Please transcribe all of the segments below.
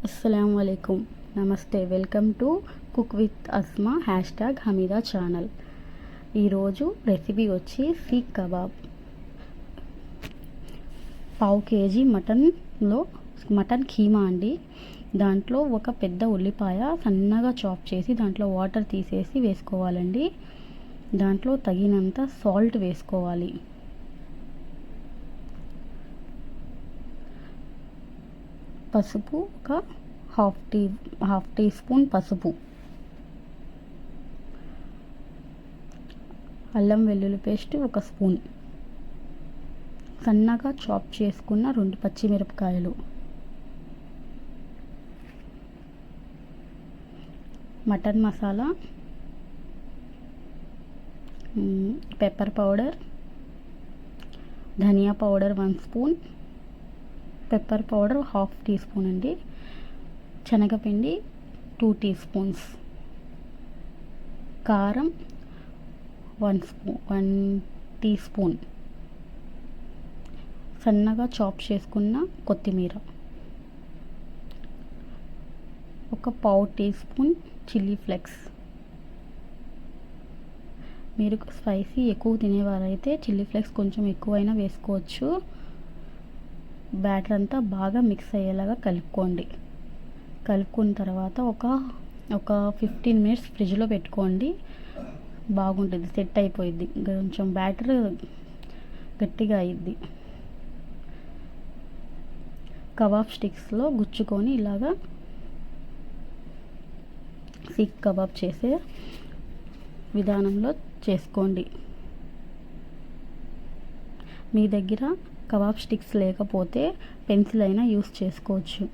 अस्सलामुअलैकुम, నమస్తే, welcome to cook with Asma #Hamida channel. ఈరోజు రెసిపీ వచ్చి సీక్ కబాబ్. పావు కేజీ మటన్ కీమా అండి. దాంట్లో ఒక పెద్ద ఉల్లిపాయ సన్నగా చాప్ చేసి దాంట్లో వాటర్ తీసేసి వేసుకోవాలండి. దాంట్లో తగినంత సాల్ట్ వేసుకోవాలి. పసుపు ఒక హాఫ్ టీ స్పూన్ పసుపు, అల్లం వెల్లుల్లి పేస్ట్ ఒక స్పూన్, సన్నగా చాప్ చేసుకున్న 2 పచ్చిమిరపకాయలు, మటన్ మసాలా, పెప్పర్ పౌడర్, ధనియా powder 1 spoon, pepper powder half teaspoon అండి, శనగపిండి 2 టీ స్పూన్స్, కారం 1 టీ స్పూన్, సన్నగా చాప్ చేసుకున్న కొత్తిమీర, ఒక పావు టీ స్పూన్ చిల్లీ ఫ్లేక్స్. మీరు స్పైసీ ఎక్కువ తినేవారైతే చిల్లీ ఫ్లేక్స్ కొంచెం ఎక్కువైనా వేసుకోవచ్చు. బ్యాటర్ అంతా బాగా మిక్స్ అయ్యేలాగా కలుపుకున్న తర్వాత ఒక 15 మినిట్స్ ఫ్రిడ్జ్లో పెట్టుకోండి. బాగుంటుంది, సెట్ అయిపోయిద్ది. కొంచెం బ్యాటర్ గట్టిగా అయ్యిద్ది. కబాబ్ స్టిక్స్లో గుచ్చుకొని ఇలాగా సీక్ కబాబ్ చేసే విధానంలో చేసుకోండి. మీ దగ్గర కబాబ్ స్టిక్స్ లేకపోతే పెన్సిల్ అయినా యూస్ చేసుకోవచ్చు.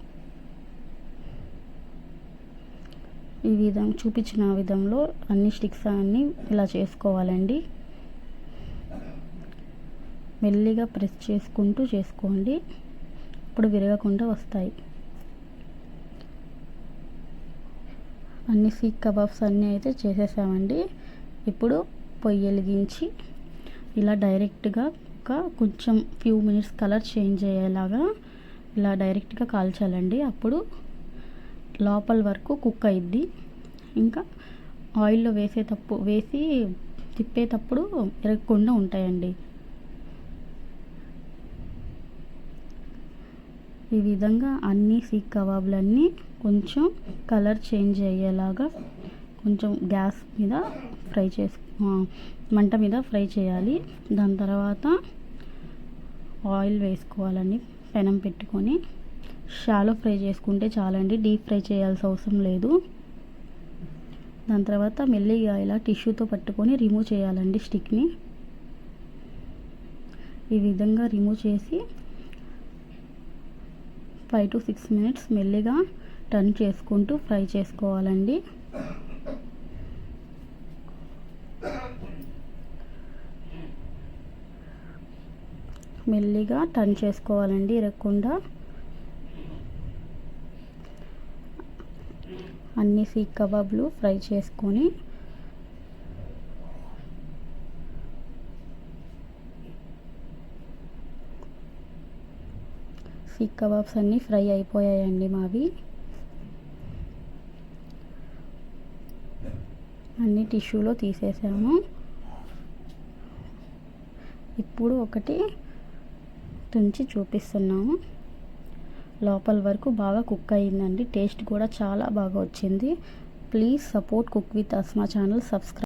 ఈ విధంగా చూపించిన విధంలో అన్ని స్టిక్స్ అన్నీ ఇలా చేసుకోవాలండి. మెల్లిగా ప్రెస్ చేసుకుంటూ చేసుకోండి, ఇప్పుడు విరగకుండా వస్తాయి. అన్ని సీక్ కబాబ్స్ అన్నీ అయితే చేసేసామండి. ఇప్పుడు పొయ్యి వెలిగించి ఇలా డైరెక్ట్గా కొంచెం ఫ్యూ మినిట్స్ కలర్ చేంజ్ అయ్యేలాగా ఇలా డైరెక్ట్గా కాల్చాలండి. అప్పుడు లోపల వరకు కుక్ అయ్యిద్ది. ఇంకా ఆయిల్లో వేసి తిప్పేటప్పుడు ఎరగకుండా ఉంటాయండి. ఈ విధంగా అన్ని సీక్ కబాబులన్నీ కొంచెం కలర్ చేంజ్ అయ్యేలాగా కొంచెం గ్యాస్ మీద మంట మీద ఫ్రై చేయాలి. దాని తర్వాత ఆయిల్ వేసుకోవాలండి. పెనం పెట్టుకొని షాలో ఫ్రై చేసుకుంటే చాలండి, డీప్ ఫ్రై చేయాల్సిన అవసరం లేదు. దాని తర్వాత మెల్లిగా ఇలా టిష్యూతో పట్టుకొని రిమూవ్ చేయాలండి స్టిక్ని. ఈ విధంగా రిమూవ్ చేసి 5 to 6 మినిట్స్ మెల్లిగా టర్న్ చేసుకుంటూ ఫ్రై చేసుకోవాలండి. మెల్లిగా టర్న్ చేసుకోవాలండి, ఇరగకుండా. అన్ని సీక్ కబాబ్లు ఫ్రై చేసుకొని సీక్ కబాబ్స్ అన్నీ ఫ్రై అయిపోయాయండి మావి. అన్ని టిష్యూలో తీసేసాము. ఇప్పుడు ఒకటి తుంచి చూపిస్తున్నాము. లోపల వరకు బాగా కుక్ అయ్యిందండి. టేస్ట్ కూడా చాలా బాగా వచ్చింది. Please support cook with Asma channel. Subscribe.